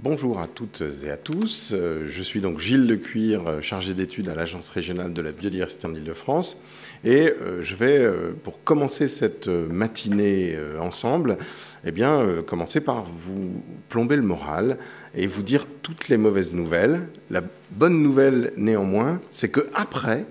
Bonjour à toutes et à tous. Je suis donc Gilles Lecuir, chargé d'études à l'Agence régionale de la biodiversité en Île-de-France. Et je vais, pour commencer cette matinée ensemble, commencer par vous plomber le moral et vous dire toutes les mauvaises nouvelles. La bonne nouvelle, néanmoins, c'est qu'après,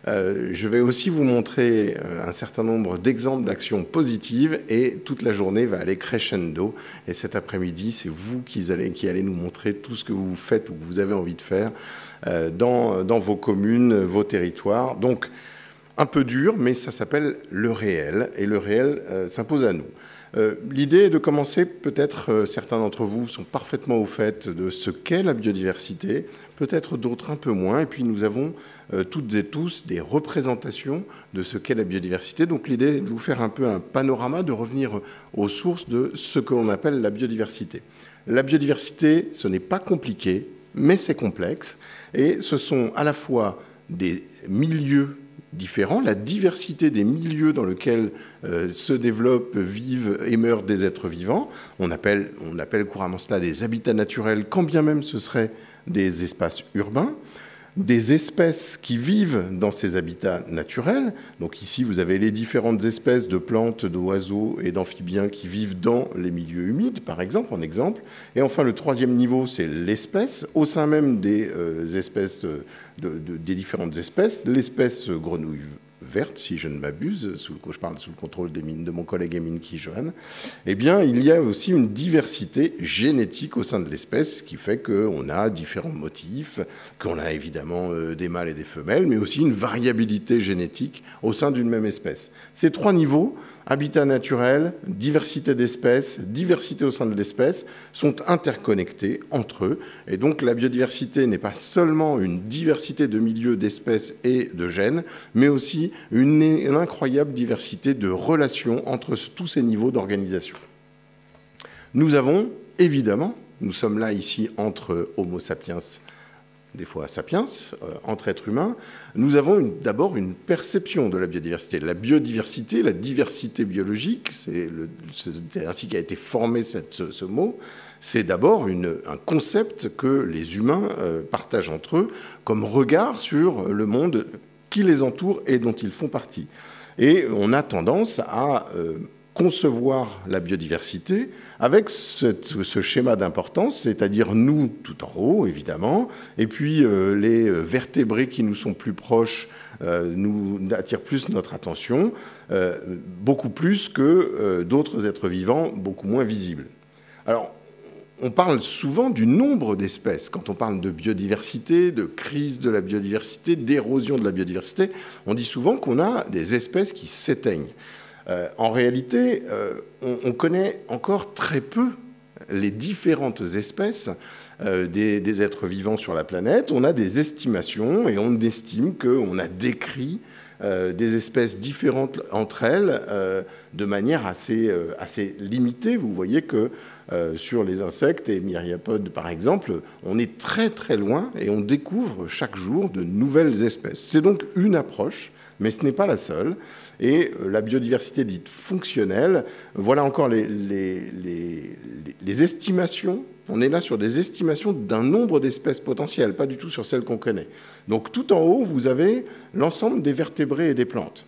je vais aussi vous montrer un certain nombre d'exemples d'actions positives et toute la journée va aller crescendo. Et cet après-midi, c'est vous qui allez nous montrer tout ce que vous faites ou que vous avez envie de faire dans vos communes, vos territoires. Donc, un peu dur, mais ça s'appelle le réel. Et le réel s'impose à nous. L'idée est de commencer, peut-être certains d'entre vous sont parfaitement au fait de ce qu'est la biodiversité, peut-être d'autres un peu moins, et puis nous avons toutes et tous des représentations de ce qu'est la biodiversité. Donc l'idée est de vous faire un peu un panorama, de revenir aux sources de ce que l'on appelle la biodiversité. La biodiversité, ce n'est pas compliqué, mais c'est complexe, et ce sont à la fois des milieux différents, la diversité des milieux dans lesquels se développent, vivent et meurent des êtres vivants. On appelle couramment cela des habitats naturels, quand bien même ce seraient des espaces urbains. Des espèces qui vivent dans ces habitats naturels. Donc ici, vous avez les différentes espèces de plantes, d'oiseaux et d'amphibiens qui vivent dans les milieux humides, par exemple, en exemple. Et enfin, le troisième niveau, c'est l'espèce. Au sein même des espèces, des différentes espèces, l'espèce grenouille verte, si je ne m'abuse, je parle sous le contrôle de mon collègue Émile Kijohan, eh bien, il y a aussi une diversité génétique au sein de l'espèce, ce qui fait qu'on a différents motifs, qu'on a évidemment des mâles et des femelles, mais aussi une variabilité génétique au sein d'une même espèce. Ces trois niveaux, habitat naturel, diversité d'espèces, diversité au sein de l'espèce, sont interconnectés entre eux. Et donc la biodiversité n'est pas seulement une diversité de milieux, d'espèces et de gènes, mais aussi une incroyable diversité de relations entre tous ces niveaux d'organisation. Nous avons, évidemment, nous sommes là ici entre Homo sapiens, des fois sapiens, entre êtres humains, nous avons d'abord une perception de la biodiversité. La biodiversité, la diversité biologique, c'est ainsi qu'a été formé ce mot, c'est d'abord un concept que les humains partagent entre eux comme regard sur le monde qui les entoure et dont ils font partie. Et on a tendance à concevoir la biodiversité avec ce schéma d'importance, c'est-à-dire nous tout en haut, évidemment, et puis les vertébrés qui nous sont plus proches nous attirent plus notre attention, beaucoup plus que d'autres êtres vivants, beaucoup moins visibles. Alors, on parle souvent du nombre d'espèces. Quand on parle de biodiversité, de crise de la biodiversité, d'érosion de la biodiversité, on dit souvent qu'on a des espèces qui s'éteignent. En réalité, on connaît encore très peu les différentes espèces des êtres vivants sur la planète. On a des estimations et on estime qu'on a décrit des espèces différentes entre elles de manière assez limitée. Vous voyez que sur les insectes et myriapodes, par exemple, on est très très loin et on découvre chaque jour de nouvelles espèces. C'est donc une approche, mais ce n'est pas la seule. Et la biodiversité dite fonctionnelle, voilà encore les estimations. On est là sur des estimations d'un nombre d'espèces potentielles, pas du tout sur celles qu'on connaît. Donc tout en haut, vous avez l'ensemble des vertébrés et des plantes.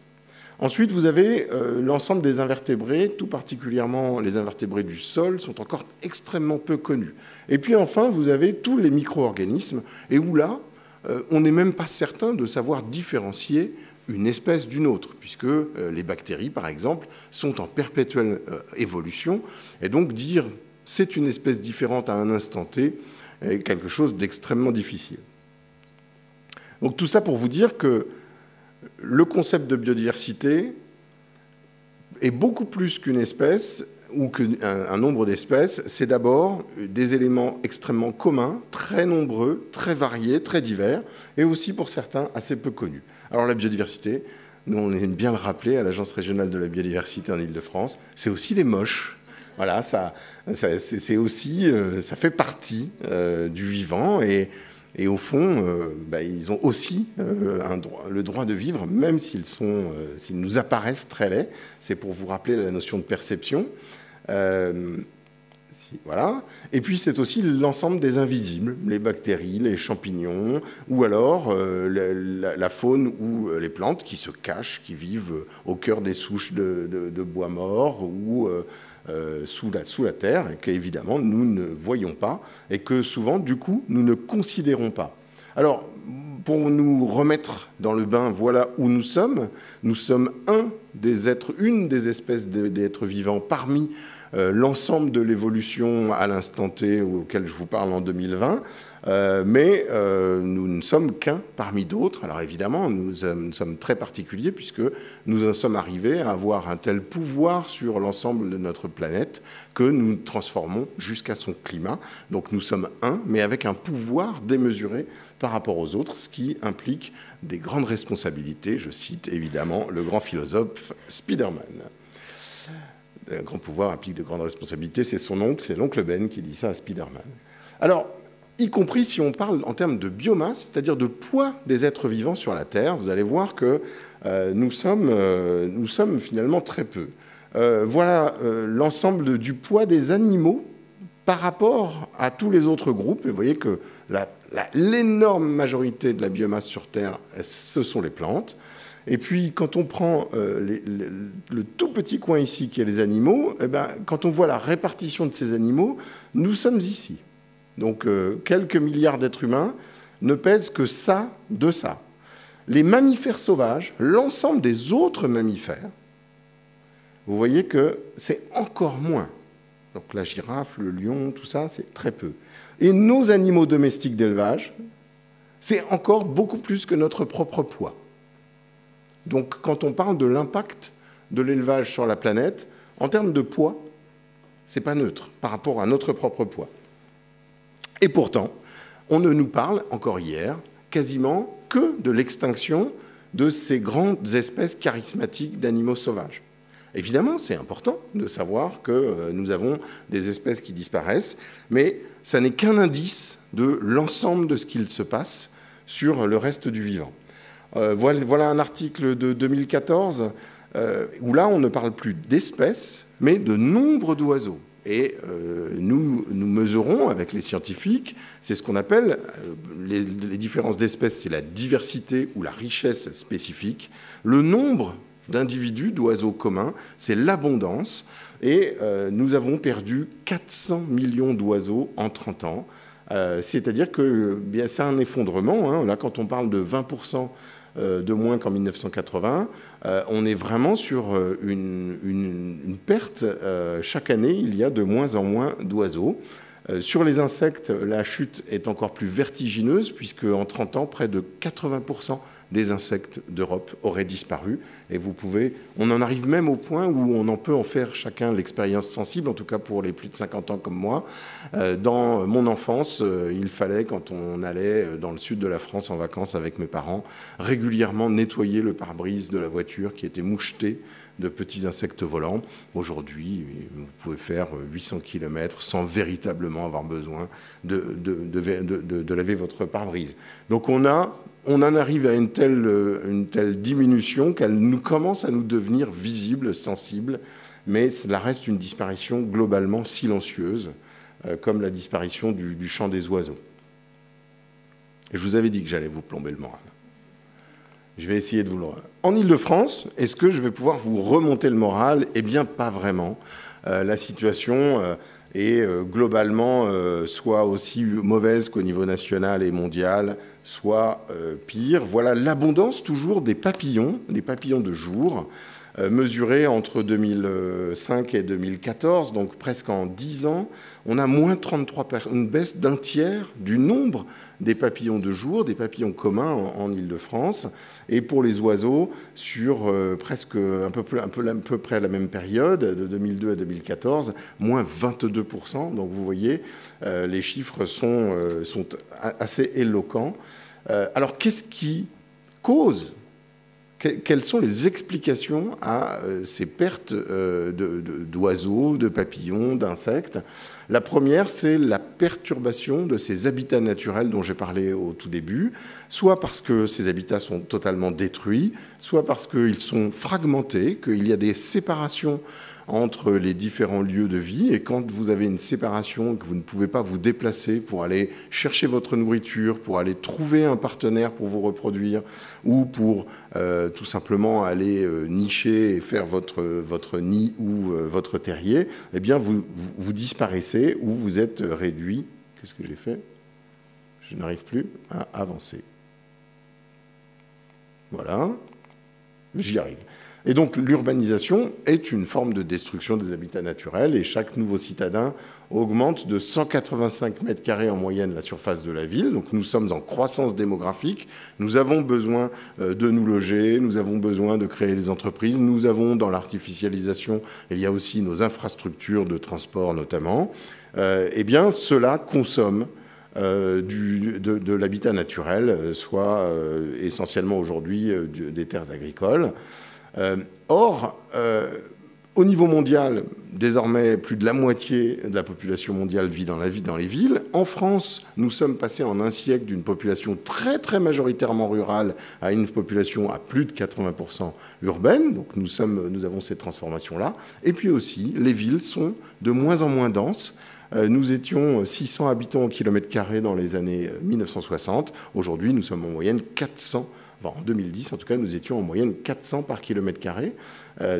Ensuite, vous avez l'ensemble des invertébrés, tout particulièrement les invertébrés du sol, sont encore extrêmement peu connus. Et puis enfin, vous avez tous les micro-organismes, et où là, on n'est même pas certain de savoir différencier une espèce d'une autre, puisque les bactéries, par exemple, sont en perpétuelle évolution, et donc dire c'est une espèce différente à un instant T est quelque chose d'extrêmement difficile. Donc tout ça pour vous dire que le concept de biodiversité est beaucoup plus qu'une espèce ou qu'un nombre d'espèces. C'est d'abord des éléments extrêmement communs, très nombreux, très variés, très divers, et aussi pour certains assez peu connus. Alors la biodiversité, nous on aime bien le rappeler à l'Agence régionale de la biodiversité en Île-de-France, c'est aussi les moches. Voilà, c'est aussi, ça fait partie du vivant et au fond, ils ont aussi le droit de vivre, même s'ils nous apparaissent très laids. C'est pour vous rappeler la notion de perception. Voilà. Et puis c'est aussi l'ensemble des invisibles, les bactéries, les champignons, ou alors la faune ou les plantes qui se cachent, qui vivent au cœur des souches de bois morts ou sous la terre, et qu'évidemment nous ne voyons pas, et que souvent, du coup, nous ne considérons pas. Alors, pour nous remettre dans le bain, voilà où nous sommes. Nous sommes une des espèces d'êtres vivants parmi l'ensemble de l'évolution à l'instant T auquel je vous parle en 2020, mais nous ne sommes qu'un parmi d'autres. Alors évidemment, nous sommes très particuliers puisque nous en sommes arrivés à avoir un tel pouvoir sur l'ensemble de notre planète que nous transformons jusqu'à son climat. Donc nous sommes un, mais avec un pouvoir démesuré par rapport aux autres, ce qui implique des grandes responsabilités. Je cite évidemment le grand philosophe Spiderman. Un grand pouvoir implique de grandes responsabilités, c'est son oncle, c'est l'oncle Ben qui dit ça à Spiderman. Alors, y compris si on parle en termes de biomasse, c'est-à-dire de poids des êtres vivants sur la Terre, vous allez voir que nous sommes finalement très peu. Voilà l'ensemble du poids des animaux par rapport à tous les autres groupes. Et vous voyez que l'énorme majorité de la biomasse sur Terre, ce sont les plantes. Et puis, quand on prend le tout petit coin ici, qui est les animaux, eh ben, quand on voit la répartition de ces animaux, nous sommes ici. Donc, quelques milliards d'êtres humains ne pèsent que ça de ça. Les mammifères sauvages, l'ensemble des autres mammifères, vous voyez que c'est encore moins. Donc, la girafe, le lion, tout ça, c'est très peu. Et nos animaux domestiques d'élevage, c'est encore beaucoup plus que notre propre poids. Donc, quand on parle de l'impact de l'élevage sur la planète, en termes de poids, ce n'est pas neutre par rapport à notre propre poids. Et pourtant, on ne nous parle, encore hier, quasiment que de l'extinction de ces grandes espèces charismatiques d'animaux sauvages. Évidemment, c'est important de savoir que nous avons des espèces qui disparaissent, mais ça n'est qu'un indice de l'ensemble de ce qu'il se passe sur le reste du vivant. Voilà un article de 2014 où là, on ne parle plus d'espèces, mais de nombre d'oiseaux. Et nous mesurons avec les scientifiques, c'est ce qu'on appelle les différences d'espèces, c'est la diversité ou la richesse spécifique. Le nombre d'individus, d'oiseaux communs, c'est l'abondance. Et nous avons perdu 400 millions d'oiseaux en 30 ans. C'est-à-dire que c'est un effondrement. Hein. Là, quand on parle de 20% de moins qu'en 1980, on est vraiment sur une perte. Chaque année, il y a de moins en moins d'oiseaux. Sur les insectes, la chute est encore plus vertigineuse, puisque en 30 ans, près de 80% des insectes d'Europe auraient disparu. Et on en arrive même au point où on en peut en faire chacun l'expérience sensible, en tout cas pour les plus de 50 ans comme moi. Dans mon enfance, il fallait, quand on allait dans le sud de la France en vacances avec mes parents, régulièrement nettoyer le pare-brise de la voiture qui était moucheté de petits insectes volants. Aujourd'hui, vous pouvez faire 800 km sans véritablement avoir besoin de laver votre pare-brise. Donc on en arrive à une telle diminution qu'elle nous commence à nous devenir visible, sensible, mais cela reste une disparition globalement silencieuse, comme la disparition du chant des oiseaux. Et je vous avais dit que j'allais vous plomber le moral. Je vais essayer de vous le... En Île-de-France, est-ce que je vais pouvoir vous remonter le moral? Eh bien, pas vraiment. La situation est globalement soit aussi mauvaise qu'au niveau national et mondial, soit pire. Voilà l'abondance toujours des papillons de jour, mesurés entre 2005 et 2014, donc presque en 10 ans. On a moins 33%, une baisse d'un tiers du nombre des papillons de jour, des papillons communs en Île-de-France. Et pour les oiseaux, sur presque à peu près à la même période, de 2002 à 2014, moins 22%. Donc vous voyez, les chiffres sont assez éloquents. Alors qu'est-ce qui cause ? Quelles sont les explications à ces pertes d'oiseaux, de papillons, d'insectes? La première, c'est la perturbation de ces habitats naturels dont j'ai parlé au tout début, soit parce que ces habitats sont totalement détruits, soit parce qu'ils sont fragmentés, qu'il y a des séparations entre les différents lieux de vie. Et quand vous avez une séparation, que vous ne pouvez pas vous déplacer pour aller chercher votre nourriture, pour aller trouver un partenaire pour vous reproduire, ou pour tout simplement aller nicher et faire votre nid ou votre terrier, eh bien vous disparaissez ou vous êtes réduit. Qu'est-ce que j'ai fait? Je n'arrive plus à avancer. Voilà, j'y arrive. Et donc l'urbanisation est une forme de destruction des habitats naturels et chaque nouveau citadin augmente de 185 mètres carrés en moyenne la surface de la ville. Donc nous sommes en croissance démographique, nous avons besoin de nous loger, nous avons besoin de créer des entreprises, nous avons dans l'artificialisation, il y a aussi nos infrastructures de transport notamment. Eh bien cela consomme de l'habitat naturel, soit essentiellement aujourd'hui des terres agricoles. Or, au niveau mondial, désormais, plus de la moitié de la population mondiale vit dans les villes. En France, nous sommes passés en un siècle d'une population très, très majoritairement rurale à une population à plus de 80% urbaine. Donc nous avons cette transformation-là. Et puis aussi, les villes sont de moins en moins denses. Nous étions 600 habitants au kilomètre carré dans les années 1960. Aujourd'hui, nous sommes en moyenne 400. Enfin, en 2010, en tout cas, nous étions en moyenne 400 par kilomètre carré.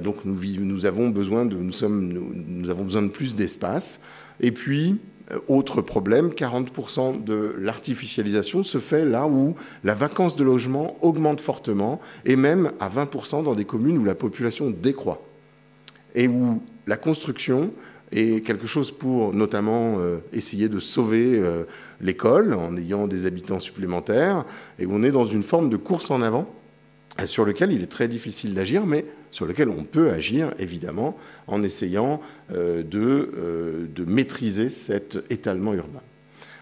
Donc, nous avons besoin de plus d'espace. Et puis, autre problème, 40% de l'artificialisation se fait là où la vacance de logement augmente fortement, et même à 20% dans des communes où la population décroît, et où la construction et quelque chose pour notamment essayer de sauver l'école en ayant des habitants supplémentaires, et on est dans une forme de course en avant sur lequel il est très difficile d'agir, mais sur lequel on peut agir, évidemment, en essayant de maîtriser cet étalement urbain.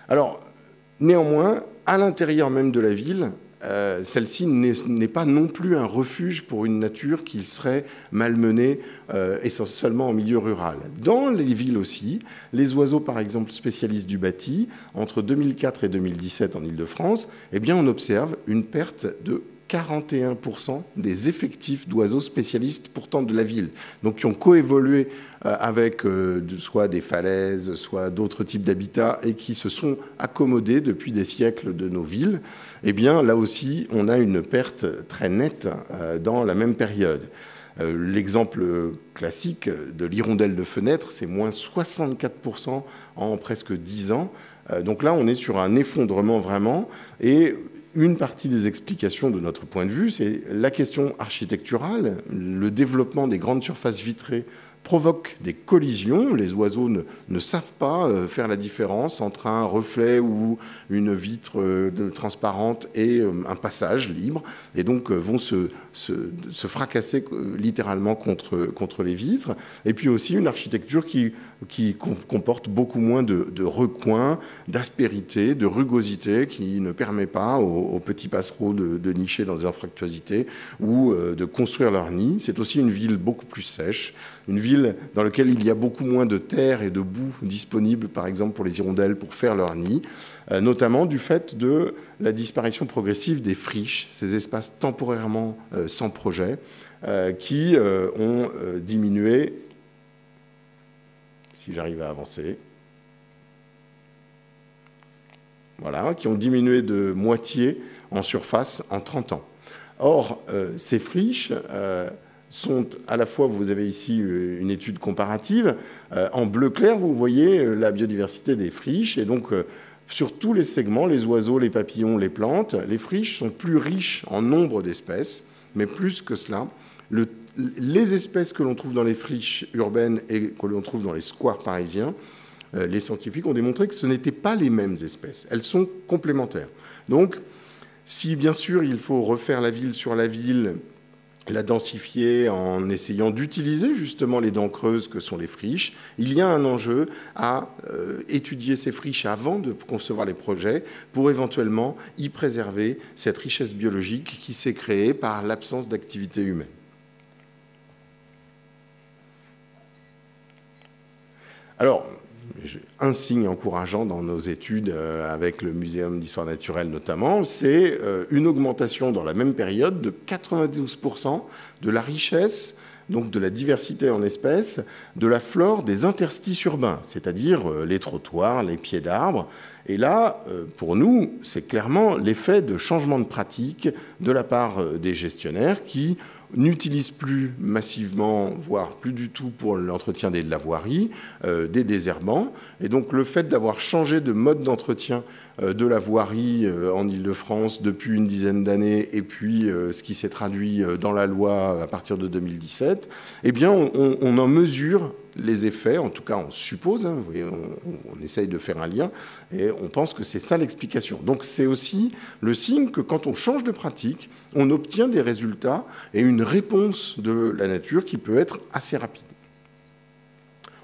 Alors, néanmoins, à l'intérieur même de la ville, celle-ci n'est pas non plus un refuge pour une nature qui serait malmenée seulement en milieu rural. Dans les villes aussi, les oiseaux, par exemple, spécialistes du bâti, entre 2004 et 2017 en Île-de-France, eh bien, on observe une perte de 41% des effectifs d'oiseaux spécialistes pourtant de la ville, donc qui ont coévolué avec soit des falaises, soit d'autres types d'habitats et qui se sont accommodés depuis des siècles de nos villes. Eh bien, là aussi, on a une perte très nette dans la même période. L'exemple classique de l'hirondelle de fenêtre, c'est moins 64% en presque 10 ans. Donc là, on est sur un effondrement vraiment. Et une partie des explications de notre point de vue, c'est la question architecturale. Le développement des grandes surfaces vitrées provoque des collisions. Les oiseaux ne savent pas faire la différence entre un reflet ou une vitre transparente et un passage libre, et donc vont se fracasser littéralement contre les vitres. Et puis aussi une architecture qui comporte beaucoup moins de recoins, d'aspérité, de rugosité, qui ne permet pas aux petits passereaux de nicher dans des anfractuosités ou de construire leur nid. C'est aussi une ville beaucoup plus sèche, une ville dans laquelle il y a beaucoup moins de terre et de boue disponibles, par exemple pour les hirondelles, pour faire leur nid, notamment du fait de la disparition progressive des friches, ces espaces temporairement sans projet, qui ont diminué, si j'arrive à avancer, voilà, qui ont diminué de moitié en surface en 30 ans. Or, ces friches sont à la fois, vous avez ici une étude comparative, en bleu clair, vous voyez la biodiversité des friches, et donc sur tous les segments, les oiseaux, les papillons, les plantes, les friches sont plus riches en nombre d'espèces, mais plus que cela, les espèces que l'on trouve dans les friches urbaines et que l'on trouve dans les squares parisiens, les scientifiques ont démontré que ce n'étaient pas les mêmes espèces, elles sont complémentaires. Donc, si bien sûr il faut refaire la ville sur la ville, la densifier en essayant d'utiliser justement les dents creuses que sont les friches, il y a un enjeu à étudier ces friches avant de concevoir les projets pour éventuellement y préserver cette richesse biologique qui s'est créée par l'absence d'activité humaine. Alors, un signe encourageant dans nos études avec le Muséum d'histoire naturelle notamment, c'est une augmentation dans la même période de 92% de la richesse donc de la diversité en espèces, de la flore des interstices urbains, c'est-à-dire les trottoirs, les pieds d'arbres. Et là, pour nous, c'est clairement l'effet de changement de pratique de la part des gestionnaires qui n'utilisent plus massivement, voire plus du tout pour l'entretien de la voirie, des désherbants. Et donc le fait d'avoir changé de mode d'entretien de la voirie en Île-de-France depuis une dizaine d'années, et puis ce qui s'est traduit dans la loi à partir de 2017, eh bien on en mesure les effets, en tout cas on suppose, hein, on essaye de faire un lien, et on pense que c'est ça l'explication. Donc c'est aussi le signe que quand on change de pratique, on obtient des résultats et une réponse de la nature qui peut être assez rapide.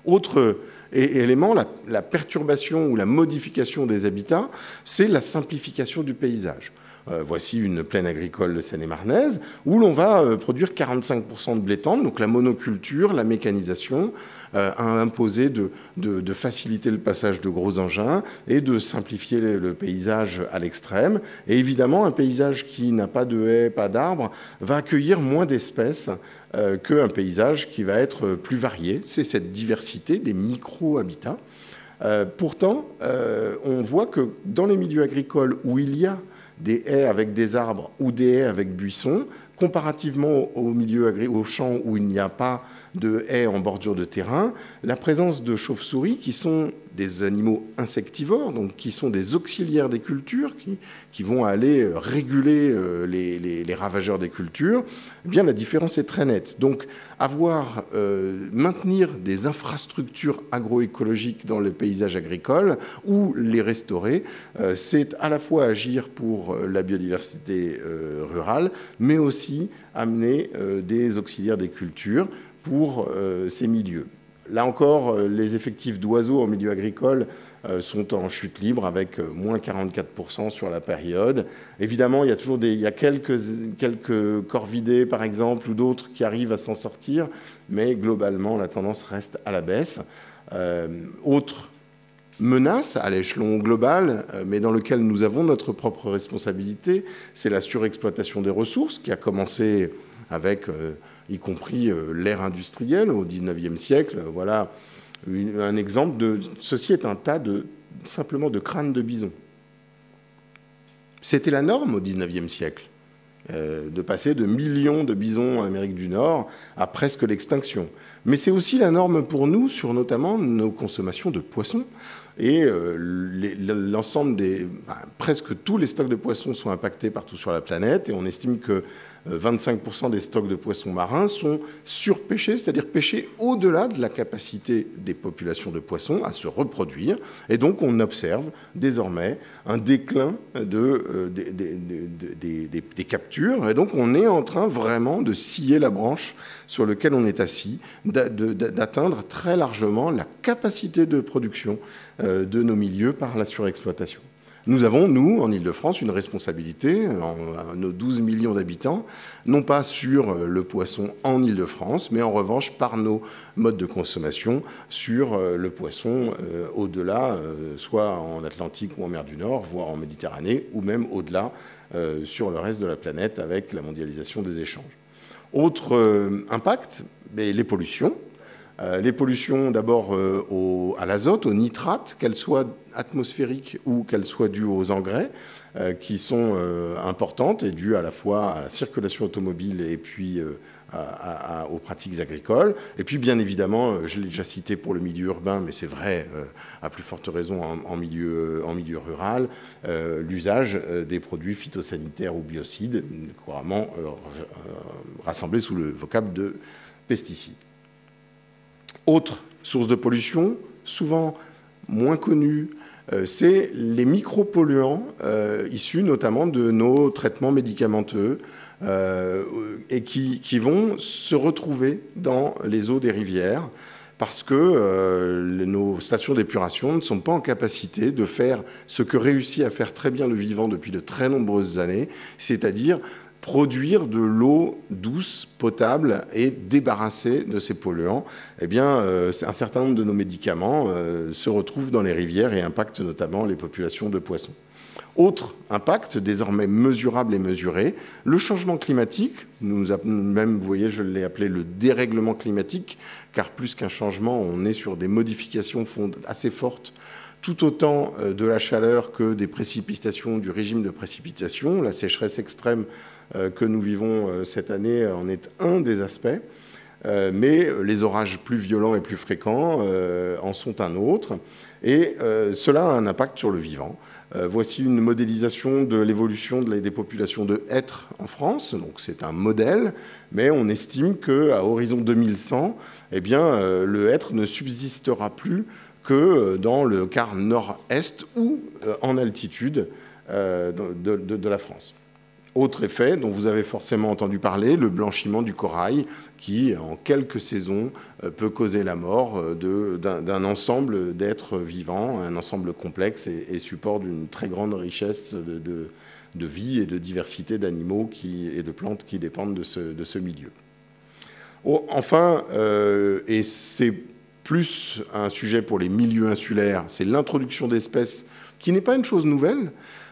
Autre élément, la perturbation ou la modification des habitats, c'est la simplification du paysage. Voici une plaine agricole de Seine-et-Marnaise où l'on va produire 45% de blé tendre, donc la monoculture, la mécanisation a imposé de faciliter le passage de gros engins et de simplifier le paysage à l'extrême. Et évidemment, un paysage qui n'a pas de haies, pas d'arbres, va accueillir moins d'espèces qu'un paysage qui va être plus varié. C'est cette diversité des micro-habitats. Pourtant, on voit que dans les milieux agricoles où il y a des haies avec des arbres ou des haies avec buissons, comparativement aux champs où il n'y a pas de haies en bordure de terrain, la présence de chauves-souris, qui sont des animaux insectivores, donc qui sont des auxiliaires des cultures, qui vont aller réguler les ravageurs des cultures, eh bien la différence est très nette. Donc maintenir des infrastructures agroécologiques dans le paysage agricole ou les restaurer, c'est à la fois agir pour la biodiversité rurale, mais aussi amener des auxiliaires des cultures pour ces milieux. Là encore, les effectifs d'oiseaux en milieu agricole sont en chute libre avec moins 44% sur la période. Évidemment, il y a quelques corvidés, par exemple, ou d'autres qui arrivent à s'en sortir, mais globalement, la tendance reste à la baisse. Autre menace à l'échelon global, mais dans lequel nous avons notre propre responsabilité, c'est la surexploitation des ressources qui a commencé avec y compris l'ère industrielle au XIXe siècle. Voilà un exemple ceci est un tas simplement de crânes de bison. C'était la norme au XIXe siècle, de passer de millions de bisons en Amérique du Nord à presque l'extinction. Mais c'est aussi la norme pour nous sur notamment nos consommations de poissons. Et l'ensemble presque tous les stocks de poissons sont impactés partout sur la planète, et on estime que 25% des stocks de poissons marins sont surpêchés, c'est-à-dire pêchés au-delà de la capacité des populations de poissons à se reproduire. Et donc on observe désormais un déclin des captures. Et donc on est en train vraiment de scier la branche sur laquelle on est assis, d'atteindre très largement la capacité de production de nos milieux par la surexploitation. Nous avons, nous, en Île-de-France, une responsabilité, nos 12 millions d'habitants, non pas sur le poisson en Île-de-France, mais en revanche par nos modes de consommation sur le poisson au-delà, soit en Atlantique ou en mer du Nord, voire en Méditerranée, ou même au-delà sur le reste de la planète avec la mondialisation des échanges. Autre impact, les pollutions. Les pollutions d'abord à l'azote, aux nitrates, qu'elles soient atmosphériques ou qu'elles soient dues aux engrais, qui sont importantes et dues à la fois à la circulation automobile et puis aux pratiques agricoles. Et puis bien évidemment, je l'ai déjà cité pour le milieu urbain, mais c'est vrai à plus forte raison en milieu rural, l'usage des produits phytosanitaires ou biocides, couramment rassemblés sous le vocable de pesticides. Autre source de pollution, souvent moins connue, c'est les micropolluants issus notamment de nos traitements médicamenteux et qui vont se retrouver dans les eaux des rivières parce que nos stations d'épuration ne sont pas en capacité de faire ce que réussit à faire très bien le vivant depuis de très nombreuses années, c'est-à-dire produire de l'eau douce, potable et débarrassée de ces polluants. Eh bien, un certain nombre de nos médicaments se retrouvent dans les rivières et impactent notamment les populations de poissons. Autre impact, désormais mesurable et mesuré, le changement climatique, même, vous voyez, je l'ai appelé le dérèglement climatique, car plus qu'un changement, on est sur des modifications assez fortes, tout autant de la chaleur que des précipitations, du régime de précipitation. La sécheresse extrême que nous vivons cette année en est un des aspects, mais les orages plus violents et plus fréquents en sont un autre, et cela a un impact sur le vivant. Voici une modélisation de l'évolution des populations de hêtres en France. Donc c'est un modèle, mais on estime qu'à horizon 2100, eh bien, le hêtre ne subsistera plus que dans le quart nord-est ou en altitude de la France. Autre effet dont vous avez forcément entendu parler, le blanchiment du corail qui, en quelques saisons, peut causer la mort d'un ensemble d'êtres vivants, un ensemble complexe et support d'une très grande richesse de vie et de diversité d'animaux et de plantes qui dépendent de ce milieu. Enfin, et c'est plus un sujet pour les milieux insulaires, c'est l'introduction d'espèces qui n'est pas une chose nouvelle,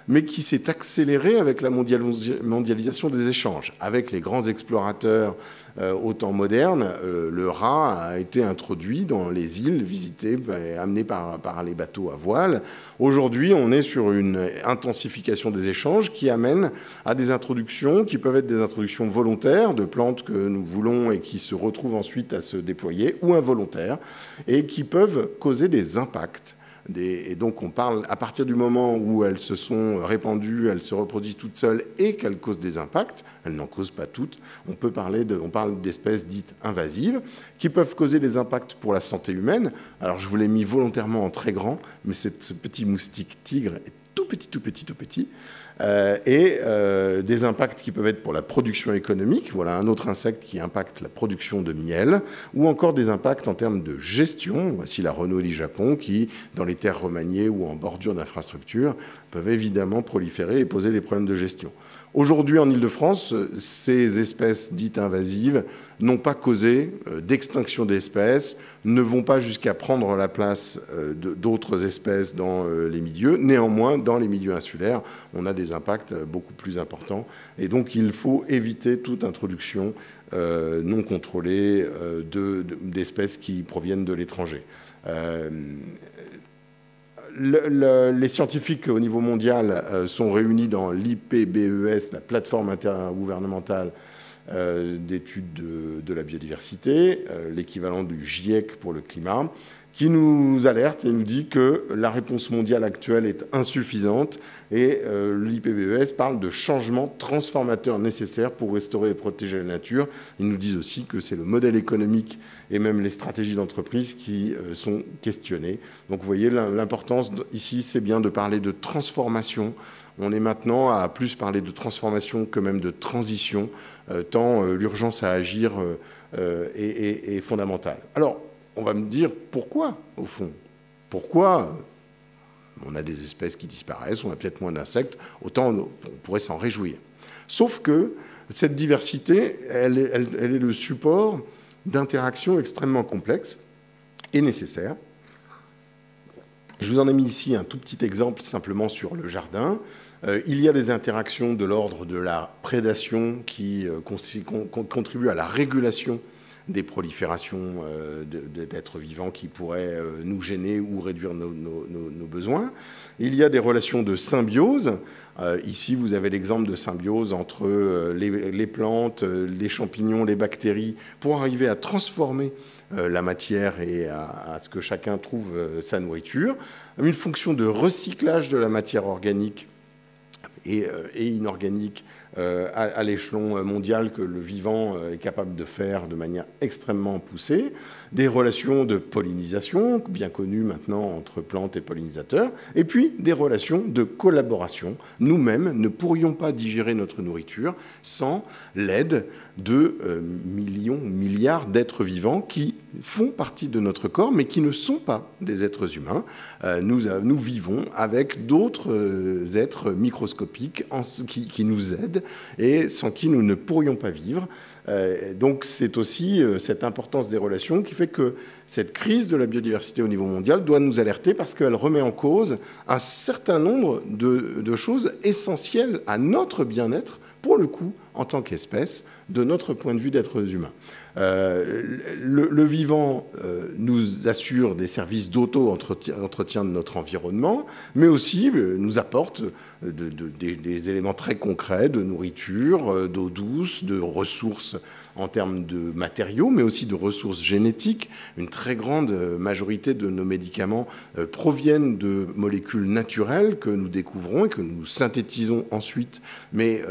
mais qui s'est accélérée avec la mondialisation des échanges. Avec les grands explorateurs au temps moderne, le rat a été introduit dans les îles visitées, amené par les bateaux à voile. Aujourd'hui, on est sur une intensification des échanges qui amène à des introductions qui peuvent être des introductions volontaires de plantes que nous voulons et qui se retrouvent ensuite à se déployer, ou involontaires, et qui peuvent causer des impacts. Et donc on parle, à partir du moment où elles se sont répandues, elles se reproduisent toutes seules et qu'elles causent des impacts, elles n'en causent pas toutes, on parle d'espèces dites invasives qui peuvent causer des impacts pour la santé humaine. Alors je vous l'ai mis volontairement en très grand, mais ce petit moustique tigre est tout petit, et des impacts qui peuvent être pour la production économique, voilà un autre insecte qui impacte la production de miel, ou encore des impacts en termes de gestion, voici la Renolie Japon, qui, dans les terres remaniées ou en bordure d'infrastructures, peuvent évidemment proliférer et poser des problèmes de gestion. Aujourd'hui, en Île-de-France, ces espèces dites invasives n'ont pas causé d'extinction d'espèces, ne vont pas jusqu'à prendre la place d'autres espèces dans les milieux. Néanmoins, dans les milieux insulaires, on a des impacts beaucoup plus importants. Et donc, il faut éviter toute introduction non contrôlée d'espèces qui proviennent de l'étranger. Les scientifiques au niveau mondial sont réunis dans l'IPBES, la plateforme intergouvernementale d'études de la biodiversité, l'équivalent du GIEC pour le climat, qui nous alerte et nous dit que la réponse mondiale actuelle est insuffisante et l'IPBES parle de changements transformateurs nécessaires pour restaurer et protéger la nature. Ils nous disent aussi que c'est le modèle économique et même les stratégies d'entreprise qui sont questionnées. Donc vous voyez, l'importance ici, c'est bien de parler de transformation. On est maintenant à plus parler de transformation que même de transition, tant l'urgence à agir est fondamentale. Alors, on va me dire pourquoi, au fond? Pourquoi on a des espèces qui disparaissent, on a peut-être moins d'insectes, autant on pourrait s'en réjouir. Sauf que cette diversité, elle est le support d'interactions extrêmement complexes et nécessaires. Je vous en ai mis ici un tout petit exemple simplement sur le jardin. Il y a des interactions de l'ordre de la prédation qui contribuent à la régulation des proliférations d'êtres vivants qui pourraient nous gêner ou réduire nos besoins. Il y a des relations de symbiose. Ici, vous avez l'exemple de symbiose entre les plantes, les champignons, les bactéries, pour arriver à transformer la matière et à ce que chacun trouve sa nourriture. Une fonction de recyclage de la matière organique et inorganique à l'échelon mondial que le vivant est capable de faire de manière extrêmement poussée, des relations de pollinisation, bien connues maintenant entre plantes et pollinisateurs, et puis des relations de collaboration. Nous-mêmes ne pourrions pas digérer notre nourriture sans l'aide de millions, milliards d'êtres vivants qui font partie de notre corps, mais qui ne sont pas des êtres humains. Nous vivons avec d'autres êtres microscopiques qui nous aident et sans qui nous ne pourrions pas vivre. Donc c'est aussi cette importance des relations qui fait que cette crise de la biodiversité au niveau mondial doit nous alerter parce qu'elle remet en cause un certain nombre de choses essentielles à notre bien-être, pour le coup, en tant qu'espèce, de notre point de vue d'êtres humains. Le vivant nous assure des services d'auto-entretien de notre environnement, mais aussi nous apporte des éléments très concrets de nourriture, d'eau douce, de ressources en termes de matériaux, mais aussi de ressources génétiques. Une très grande majorité de nos médicaments proviennent de molécules naturelles que nous découvrons et que nous synthétisons ensuite. Mais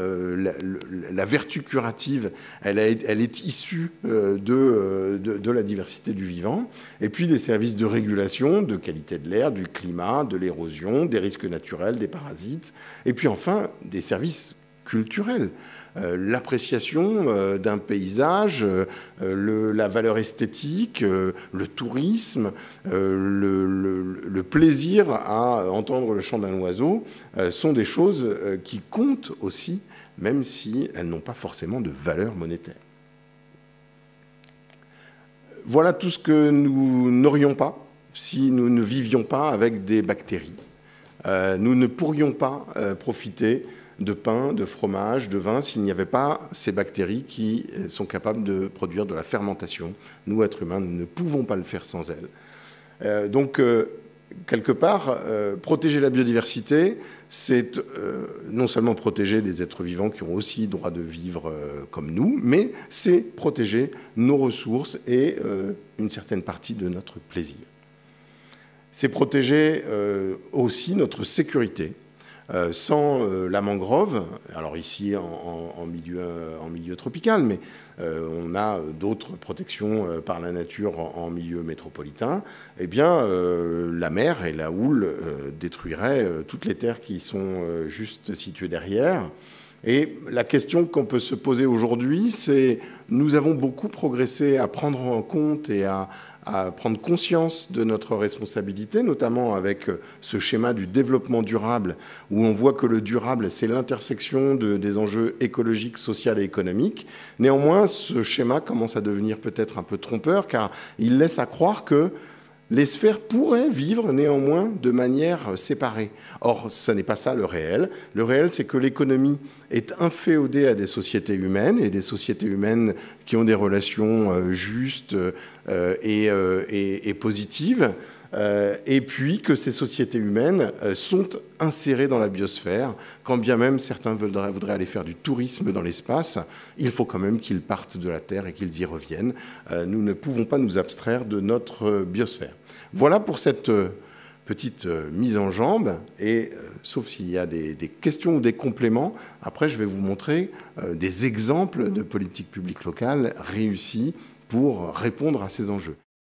la vertu curative, elle est issue de la diversité du vivant. Et puis des services de régulation, de qualité de l'air, du climat, de l'érosion, des risques naturels, des parasites. Et puis enfin, des services culturels. L'appréciation d'un paysage, la valeur esthétique, le tourisme, le plaisir à entendre le chant d'un oiseau sont des choses qui comptent aussi, même si elles n'ont pas forcément de valeur monétaire. Voilà tout ce que nous n'aurions pas si nous ne vivions pas avec des bactéries. Nous ne pourrions pas profiter de pain, de fromage, de vin, s'il n'y avait pas ces bactéries qui sont capables de produire de la fermentation. Nous, êtres humains, nous ne pouvons pas le faire sans elles. Donc, quelque part, protéger la biodiversité, c'est non seulement protéger des êtres vivants qui ont aussi droit de vivre comme nous, mais c'est protéger nos ressources et une certaine partie de notre plaisir. C'est protéger aussi notre sécurité. Sans la mangrove, alors ici en milieu tropical, mais on a d'autres protections par la nature en milieu métropolitain, eh bien la mer et la houle détruiraient toutes les terres qui sont juste situées derrière. Et la question qu'on peut se poser aujourd'hui, c'est nous avons beaucoup progressé à prendre en compte et à prendre conscience de notre responsabilité, notamment avec ce schéma du développement durable, où on voit que le durable, c'est l'intersection des enjeux écologiques, sociaux et économiques. Néanmoins, ce schéma commence à devenir peut-être un peu trompeur, car il laisse à croire que les sphères pourraient vivre néanmoins de manière séparée. Or, ce n'est pas ça le réel. Le réel, c'est que l'économie est inféodée à des sociétés humaines, et des sociétés humaines qui ont des relations justes et positives, et puis que ces sociétés humaines sont insérées dans la biosphère. Quand bien même certains voudraient aller faire du tourisme dans l'espace, il faut quand même qu'ils partent de la Terre et qu'ils y reviennent. Nous ne pouvons pas nous abstraire de notre biosphère. Voilà pour cette petite mise en jambe, et sauf s'il y a des questions ou des compléments, après je vais vous montrer des exemples de politiques publiques locales réussies pour répondre à ces enjeux.